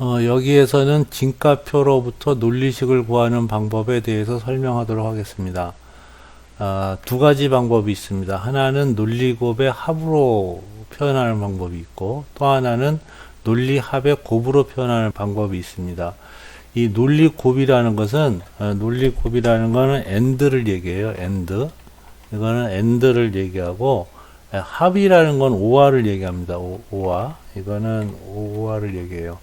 여기에서는 진가표로부터 논리식을 구하는 방법에 대해서 설명하도록 하겠습니다. 두 가지 방법이 있습니다. 하나는 논리곱의 합으로 표현하는 방법이 있고, 또 하나는 논리합의 곱으로 표현하는 방법이 있습니다. 이 논리곱이라는 것은, 논리곱이라는 것은 AND를 얘기해요. AND. 이거는 AND를 얘기하고, 합이라는 건 OR을 얘기합니다. OR. 이거는 OR을 얘기해요.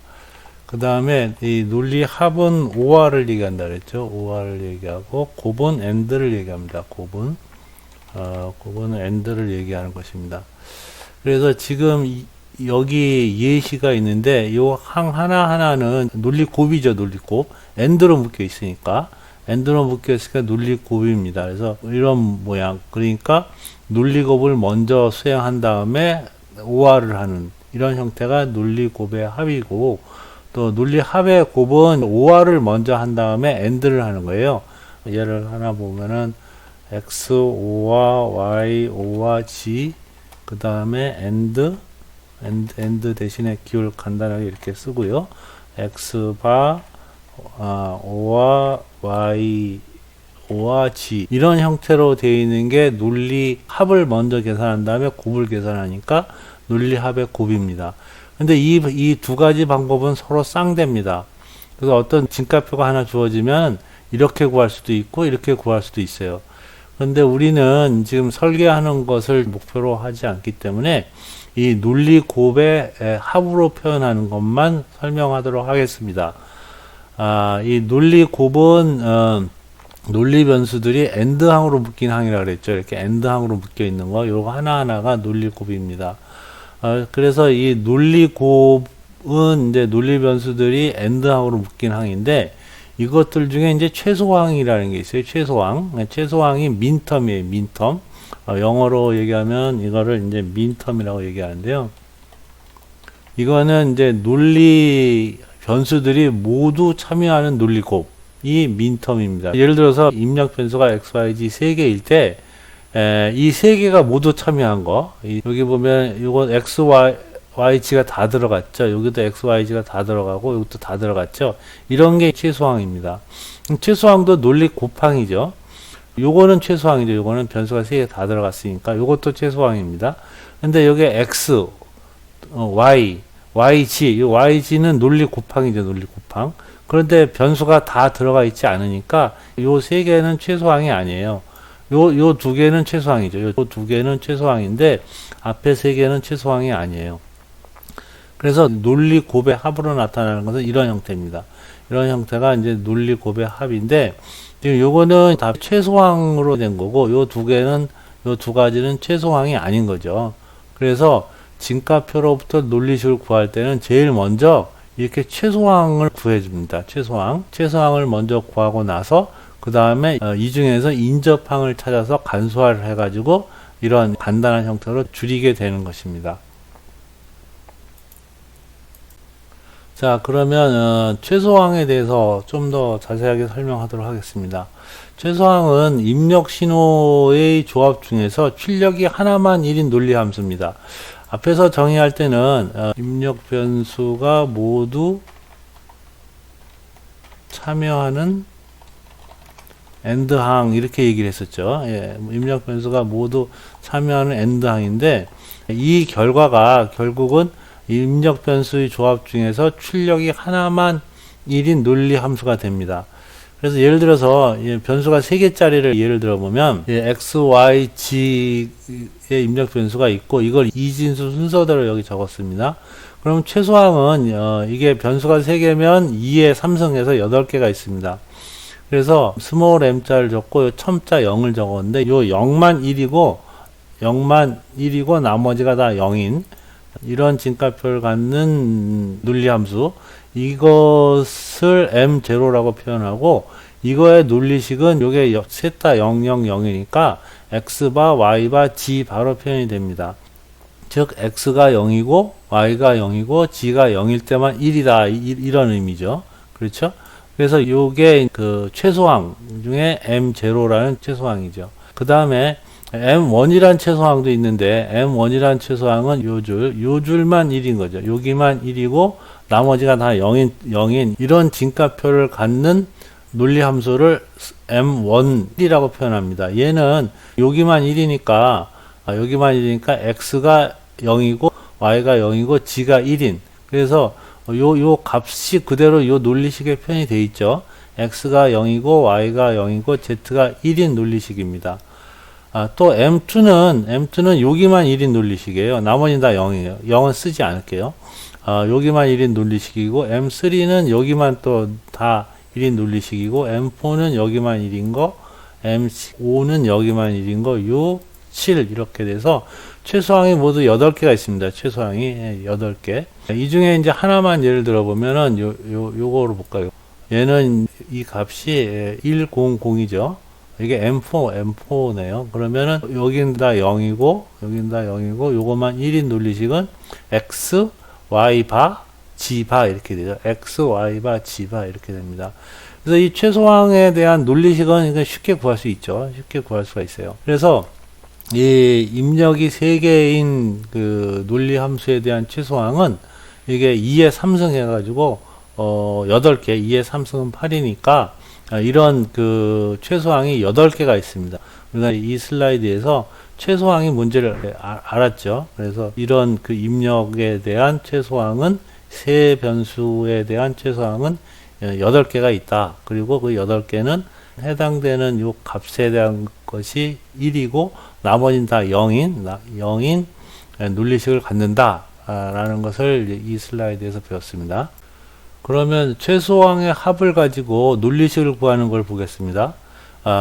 그 다음에 이 논리합은 OR을 얘기한다 그랬죠. OR을 얘기하고, 곱은 AND를 얘기합니다. 곱은 AND를 얘기하는 것입니다. 그래서 지금 여기 예시가 있는데, 요 항 하나하나는 논리곱이죠. 논리곱. AND로 묶여 있으니까. AND로 묶여 있으니까 논리곱입니다. 그래서 이런 모양. 그러니까 논리곱을 먼저 수행한 다음에 OR을 하는 이런 형태가 논리곱의 합이고, 또 논리합의 곱은 OR을 먼저 한 다음에 AND를 하는 거예요. 예를 하나 보면은 X, O와 Y, O와 G, 그 다음에 AND 대신에 기호를 간단하게 이렇게 쓰고요. X 바 O와 Y, O와 G 이런 형태로 되어 있는 게 논리합을 먼저 계산한 다음에 곱을 계산하니까 논리합의 곱입니다. 근데 이 두 가지 방법은 서로 쌍대입니다. 그래서 어떤 진가표가 하나 주어지면 이렇게 구할 수도 있고 이렇게 구할 수도 있어요. 그런데 우리는 지금 설계하는 것을 목표로 하지 않기 때문에 이 논리곱의 합으로 표현하는 것만 설명하도록 하겠습니다. 이 논리곱은 논리 변수들이 AND항으로 묶인 항이라고 그랬죠. 이렇게 AND항으로 묶여 있는 거, 요거 하나하나가 논리곱입니다. 그래서 이 논리곱은 이제 논리 변수들이 AND항으로 묶인 항인데, 이것들 중에 이제 최소항이라는 게 있어요. 최소항이 민텀이에요. 민텀. 영어로 얘기하면 이거를 이제 민텀이라고 얘기하는데요. 이거는 이제 논리 변수들이 모두 참여하는 논리곱이 민텀입니다. 예를 들어서 입력 변수가 x, y, z 3개일 때, 이 3개가 모두 참여한 거, 여기 보면 이거 x, y, z가 다 들어갔죠. 여기도 x, y, z가 다 들어가고 이것도 다 들어갔죠. 이런 게 최소항입니다. 최소항도 논리 곱항이죠. 요거는 최소항이죠. 요거는 변수가 3개 다 들어갔으니까 요것도 최소항입니다. 근데 여기 x, y, yg, 이 yg는 논리 곱항이죠. 논리 곱항. 그런데 변수가 다 들어가 있지 않으니까 요 3개는 최소항이 아니에요. 요 두 개는 최소항이죠. 요 두 개는 최소항인데 앞에 3개는 최소항이 아니에요. 그래서 논리곱의 합으로 나타나는 것은 이런 형태입니다. 이런 형태가 이제 논리곱의 합인데, 지금 요거는 다 최소항으로 된 거고, 요 두 가지는 최소항이 아닌 거죠. 그래서 진가표로부터 논리식을 구할 때는 제일 먼저 이렇게 최소항을 구해줍니다. 최소항을 먼저 구하고 나서 그 다음에 이 중에서 인접항을 찾아서 간소화를 해가지고 이런 간단한 형태로 줄이게 되는 것입니다. 자, 그러면 최소항에 대해서 좀 더 자세하게 설명하도록 하겠습니다. 최소항은 입력 신호의 조합 중에서 출력이 하나만 1인 논리 함수입니다. 앞에서 정의할 때는 입력 변수가 모두 참여하는 AND항 이렇게 얘기를 했었죠. 입력 변수가 모두 참여하는 AND항인데, 이 결과가 결국은 입력 변수의 조합 중에서 출력이 하나만 1인 논리 함수가 됩니다. 그래서 예를 들어서 변수가 3개짜리를 예를 들어보면 x, y, g의 입력 변수가 있고 이걸 이진수 순서대로 여기 적었습니다. 그럼 최소항은 이게 변수가 3개면 2에 3승해서 8개가 있습니다. 그래서 스몰 m자를 적고 첨자 0을 적었는데 요 0만 1이고 나머지가 다 0인 이런 진가표를 갖는 논리함수, 이것을 m0라고 표현하고, 이거의 논리식은 요게 셋 다 0, 0, 0이니까 x바, y바, g 바로 표현이 됩니다. 즉 x가 0이고 y가 0이고 g가 0일 때만 1이다 이런 의미죠. 그렇죠? 그래서 요게 그 최소항 중에 m0라는 최소항이죠. 그 다음에 M1이란 최소항도 있는데 M1이란 최소항은 요 줄만 1인 거죠. 여기만 1이고 나머지가 다 0인 이런 진가표를 갖는 논리함수를 M1이라고 표현합니다. 얘는 여기만 1이니까 X가 0이고 Y가 0이고 G가 1인. 그래서 요 값이 그대로 요 논리식에 표현이 되어 있죠. X가 0이고 Y가 0이고 Z가 1인 논리식입니다. 또 M2는 여기만 1인 논리식이에요. 나머지는 다 0이에요. 0은 쓰지 않을게요. 여기만 1인 논리식이고, M3는 여기만 또 다 1인 논리식이고, M4는 여기만 1인 거, M5는 여기만 1인 거, 6, 7 이렇게 돼서 최소항이 모두 8개가 있습니다. 최소항이 8개. 이 중에 이제 하나만 예를 들어보면은 요거로 볼까요? 얘는 이 값이 100이죠. 이게 M4네요. 그러면은 여긴 다 0이고 요것만 1인 논리식은 X, Y 바, G 바 이렇게 되죠. X, Y 바, G 바 이렇게 됩니다. 그래서 이 최소항에 대한 논리식은 쉽게 구할 수 있죠. 쉽게 구할 수가 있어요. 그래서 이 입력이 3개인 그 논리 함수에 대한 최소항은 이게 2의 3승 해가지고 8개, 2의 3승은 8이니까 이런 그 최소항이 8개가 있습니다. 우리가 이 슬라이드에서 최소항이 뭔지를 알았죠. 그래서 이런 그 입력에 대한 최소항은 세 변수에 대한 최소항은 8개가 있다. 그리고 그 8개는 해당되는 요 값에 대한 것이 1이고 나머지는 다 0인 논리식을 갖는다. 라는 것을 이 슬라이드에서 배웠습니다. 그러면 최소항의 합을 가지고 논리식을 구하는 걸 보겠습니다.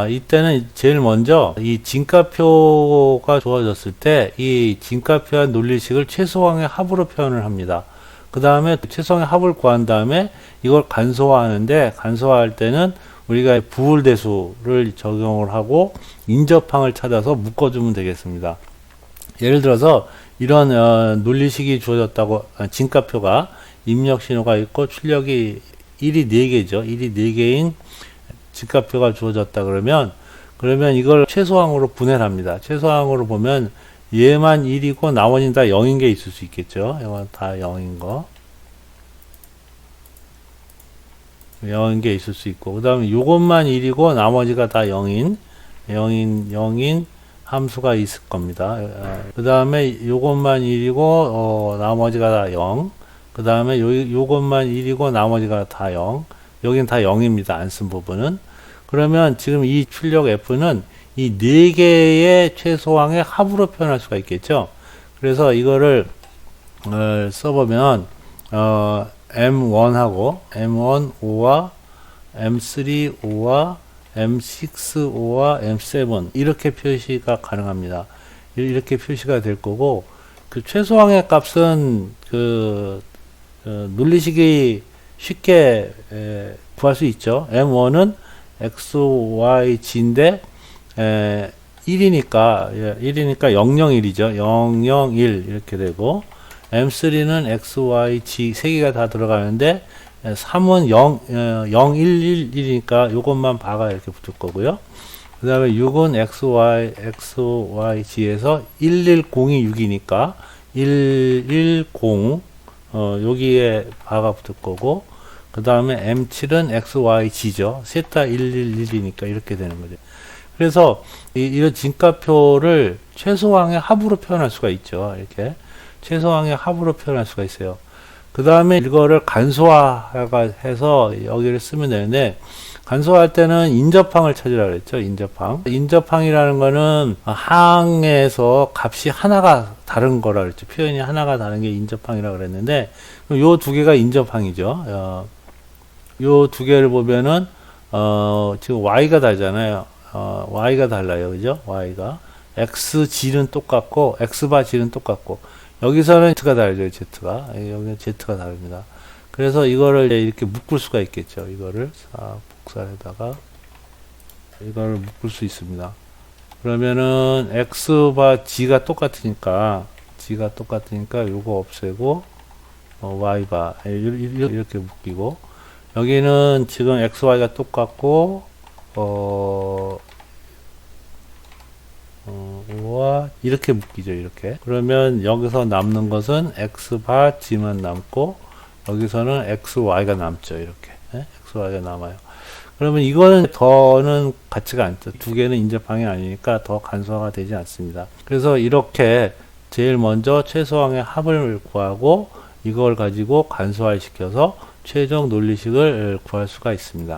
이때는 제일 먼저 이 진가표가 주어졌을 때 이 진가표와 논리식을 최소항의 합으로 표현을 합니다. 그 다음에 최소항의 합을 구한 다음에 이걸 간소화하는데 간소화할 때는 우리가 부울대수를 적용을 하고 인접항을 찾아서 묶어주면 되겠습니다. 예를 들어서 이런 논리식이 주어졌다고 진가표가 입력 신호가 있고 출력이 1이 4개죠. 1이 4개인 진가표가 주어졌다 그러면 이걸 최소항으로 분해를 합니다. 최소항으로 보면 얘만 1이고 나머지는 다 0인 게 있을 수 있겠죠. 이건 다 0인 거. 0인 게 있을 수 있고 그 다음에 요것만 1이고 나머지가 다 0인 함수가 있을 겁니다. 그 다음에 요것만 1이고 나머지가 다 0. 그 다음에 요것만 1이고 나머지가 다 0. 여긴 다 0입니다. 안 쓴 부분은. 그러면 지금 이 출력 F는 이 4개의 최소항의 합으로 표현할 수가 있겠죠. 그래서 이거를 써보면 M1하고 M1 5와 M3 5와 M6 5와 M7 이렇게 표시가 가능합니다. 이렇게 표시가 될 거고 그 최소항의 값은 그 논리식이 쉽게 구할 수 있죠. M1은 X, Y, G인데 1이니까 001이죠. 001 이렇게 되고 M3는 X, Y, G 3개가 다 들어가는데 3은 011이니까 요것만 바가 이렇게 붙을 거고요. 그 다음에 6은 X, Y, G에서 110이 6이니까 110 여기에 바가 붙을 거고 그 다음에 M7은 X, Y, G죠. 셋 다 111이니까 이렇게 되는 거죠. 그래서 이런 진가표를 최소항의 합으로 표현할 수가 있죠. 이렇게 최소항의 합으로 표현할 수가 있어요. 그 다음에 이거를 간소화해서 여기를 쓰면 되는데 간소화할 때는 인접항을 찾으라고 그랬죠. 인접항이라는 거는 항에서 값이 하나가 다른 거라 그랬죠. 표현이 하나가 다른 게 인접항이라고 그랬는데 요 두 개가 인접항이죠. 요 두 개를 보면은 지금 y가 다르잖아요. y가 달라요. 그죠? y가 x g는 똑같고 x 바 g는 똑같고 여기서는 z가 다르죠. z가 여기는 z가 다릅니다. 그래서 이거를 이렇게 묶을 수가 있겠죠. 이거를 복사에다가 이거를 묶을 수 있습니다. 그러면은 x 바 g가 똑같으니까 요거 없애고 y 바 이렇게 묶이고 여기는 지금 x, y가 똑같고 와 이렇게 묶이죠. 이렇게. 그러면 여기서 남는 것은 x바 g만 남고 여기서는 xy가 남죠. 이렇게. 예? xy가 남아요. 그러면 이거는 더는 가치가 않죠. 두 개는 인접항이 아니니까 더 간소화가 되지 않습니다. 그래서 이렇게 제일 먼저 최소항의 합을 구하고 이걸 가지고 간소화시켜서 최종 논리식을 구할 수가 있습니다.